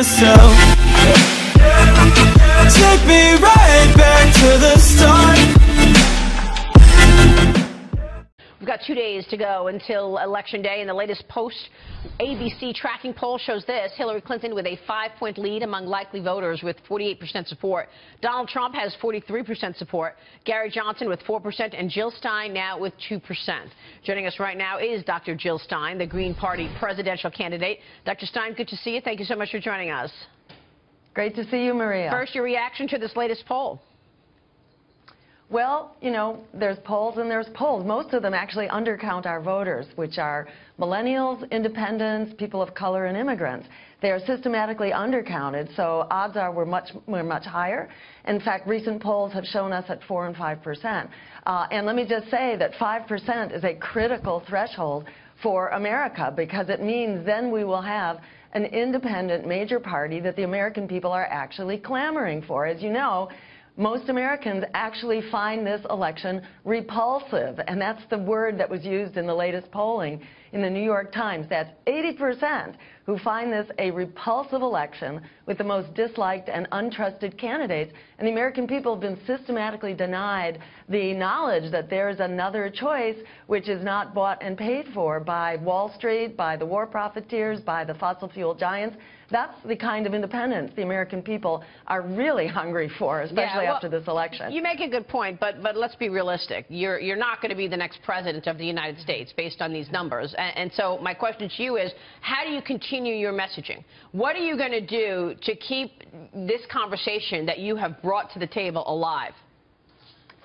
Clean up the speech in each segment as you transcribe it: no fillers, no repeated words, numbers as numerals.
myself. Take me right back to the start. We've got 2 days to go until Election Day, and the latest post-ABC tracking poll shows this. Hillary Clinton with a 5-point lead among likely voters with 48% support. Donald Trump has 43% support. Gary Johnson with 4%, and Jill Stein now with 2%. Joining us right now is Dr. Jill Stein, the Green Party presidential candidate. Dr. Stein, good to see you. Thank you so much for joining us. Great to see you, Maria. First, your reaction to this latest poll. Well, you know, there's polls and there's polls. Most of them actually undercount our voters, which are millennials, independents, people of color, and immigrants. They are systematically undercounted, so odds are we're much higher. In fact, recent polls have shown us at 4 and 5%. And let me just say that 5% is a critical threshold for America, because it means then we will have an independent major party that the American people are actually clamoring for. As you know, most Americans actually find this election repulsive, and that's the word that was used in the latest polling in the New York Times. That's 80% who find this a repulsive election with the most disliked and untrusted candidates. And the American people have been systematically denied the knowledge that there is another choice which is not bought and paid for by Wall Street, by the war profiteers, by the fossil fuel giants. That's the kind of independence the American people are really hungry for, especially after this election. You make a good point, but let's be realistic. You're not going to be the next president of the United States based on these numbers. And so my question to you is, how do you continue your messaging? What are you going to do to keep this conversation that you have brought to the table alive?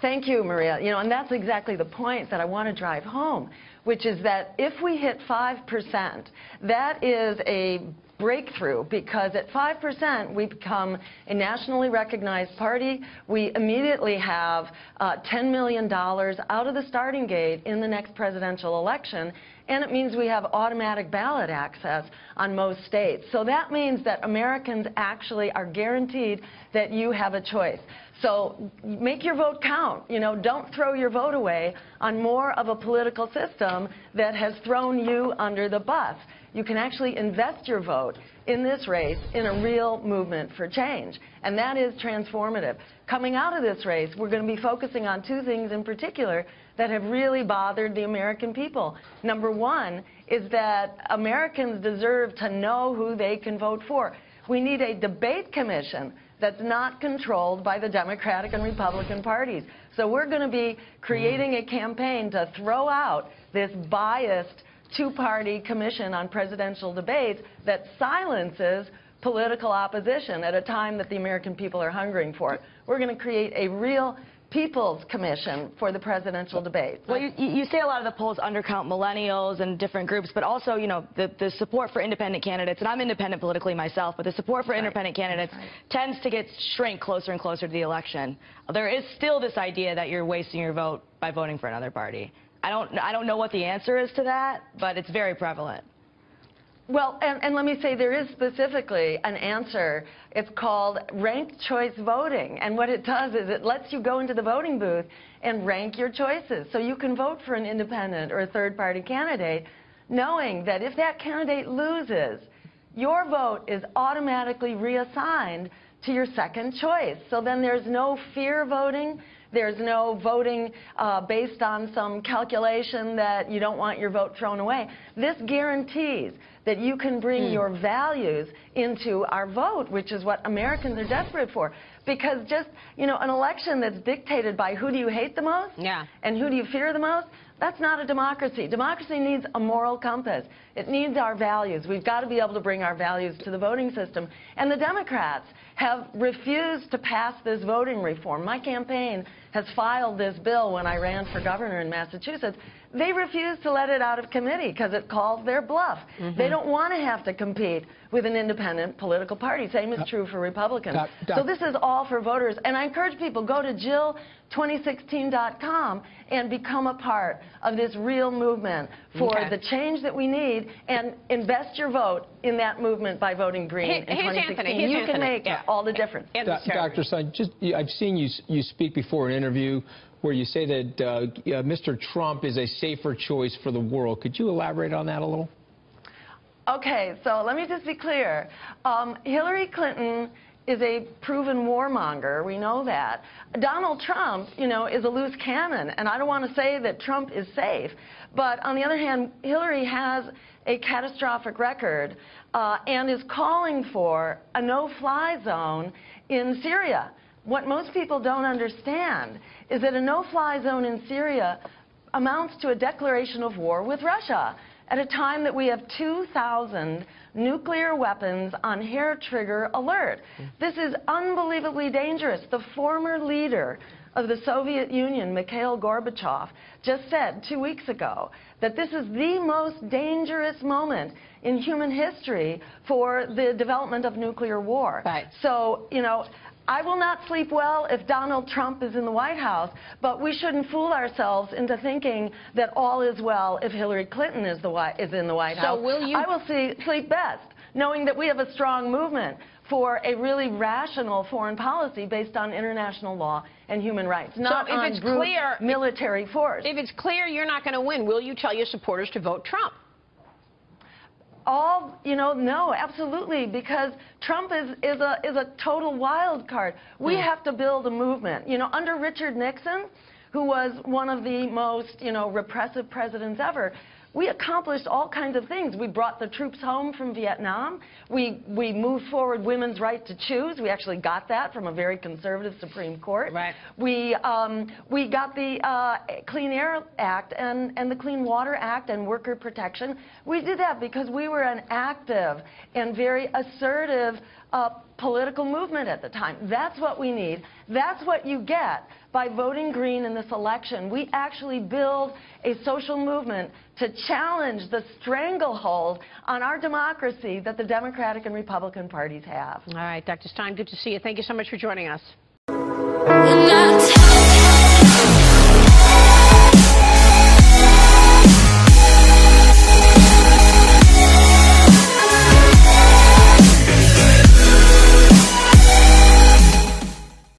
Thank you, Maria. You know, and that's exactly the point that I want to drive home, which is that if we hit 5%, that is a breakthrough, because at 5% we become a nationally recognized party. We immediately have $10 million out of the starting gate in the next presidential election, and it means we have automatic ballot access on most states. So that means that Americans actually are guaranteed that you have a choice. So make your vote count. You know, don't throw your vote away on more of a political system that has thrown you under the bus. You can actually invest your vote in this race in a real movement for change, and that is transformative. Coming out of this race, we're going to be focusing on 2 things in particular that have really bothered the American people. Number 1 is that Americans deserve to know who they can vote for. We need a debate commission that's not controlled by the Democratic and Republican parties. So we're going to be creating a campaign to throw out this biased 2-party commission on presidential debates that silences political opposition at a time that the American people are hungering for it. We're going to create a real People's Commission for the presidential debate. Well, you say a lot of the polls undercount millennials and different groups, but also, you know, the support for independent candidates, and I'm independent politically myself, but the support for independent candidates tends to shrink closer and closer to the election. There is still this idea that you're wasting your vote by voting for another party. I don't know what the answer is to that, but it's very prevalent. Well, and let me say there is specifically an answer. It's called ranked choice voting. And what it does is it lets you go into the voting booth and rank your choices. So you can vote for an independent or a third-party candidate, knowing that if that candidate loses, your vote is automatically reassigned to your second choice. So then there's no fear voting. There's no voting based on some calculation that you don't want your vote thrown away. This guarantees that you can bring your values into our vote, which is what Americans are desperate for. Because just, you know, an election that's dictated by who do you hate the most and who do you fear the most, that's not a democracy. Democracy needs a moral compass. It needs our values. We've got to be able to bring our values to the voting system. And the Democrats have refused to pass this voting reform. My campaign has filed this bill when I ran for governor in Massachusetts. They refuse to let it out of committee because it calls their bluff. They don't want to have to compete with an independent political party. Same is true for Republicans. So this is all for voters. And I encourage people, go to Jill2016.com and become a part of this real movement for the change that we need, and invest your vote in that movement by voting green in 2016. You can make all the difference. Dr. Stein, I've seen you speak before in an interview where you say that Mr. Trump is a safer choice for the world. Could you elaborate on that a little? Okay, so let me just be clear. Hillary Clinton is a proven warmonger. We know that. Donald Trump, you know, is a loose cannon, and I don't want to say that Trump is safe. But on the other hand, Hillary has a catastrophic record and is calling for a no-fly zone in Syria. What most people don't understand is that a no-fly zone in Syria amounts to a declaration of war with Russia at a time that we have 2,000 nuclear weapons on hair-trigger alert. This is unbelievably dangerous. The former leader of the Soviet Union, Mikhail Gorbachev, just said 2 weeks ago that this is the most dangerous moment in human history for the development of nuclear war. Right. So, you know, I will not sleep well if Donald Trump is in the White House, but we shouldn't fool ourselves into thinking that all is well if Hillary Clinton is in the White House. So will you... I will sleep best, knowing that we have a strong movement for a really rational foreign policy based on international law and human rights, not so if on it's brute clear, military force. If it's clear you're not going to win, will you tell your supporters to vote Trump? No, absolutely, because Trump is a total wild card. We have to build a movement. You know, under Richard Nixon, who was one of the most, repressive presidents ever, we accomplished all kinds of things. We brought the troops home from Vietnam. We moved forward women's right to choose. We actually got that from a very conservative Supreme Court. Right. We got the Clean Air Act and the Clean Water Act and worker protection. We did that because we were an active and very assertive political movement at the time. That's what we need. That's what you get by voting green in this election. We actually build a social movement to challenge the stranglehold on our democracy that the Democratic and Republican parties have. All right, Dr. Stein, good to see you. Thank you so much for joining us.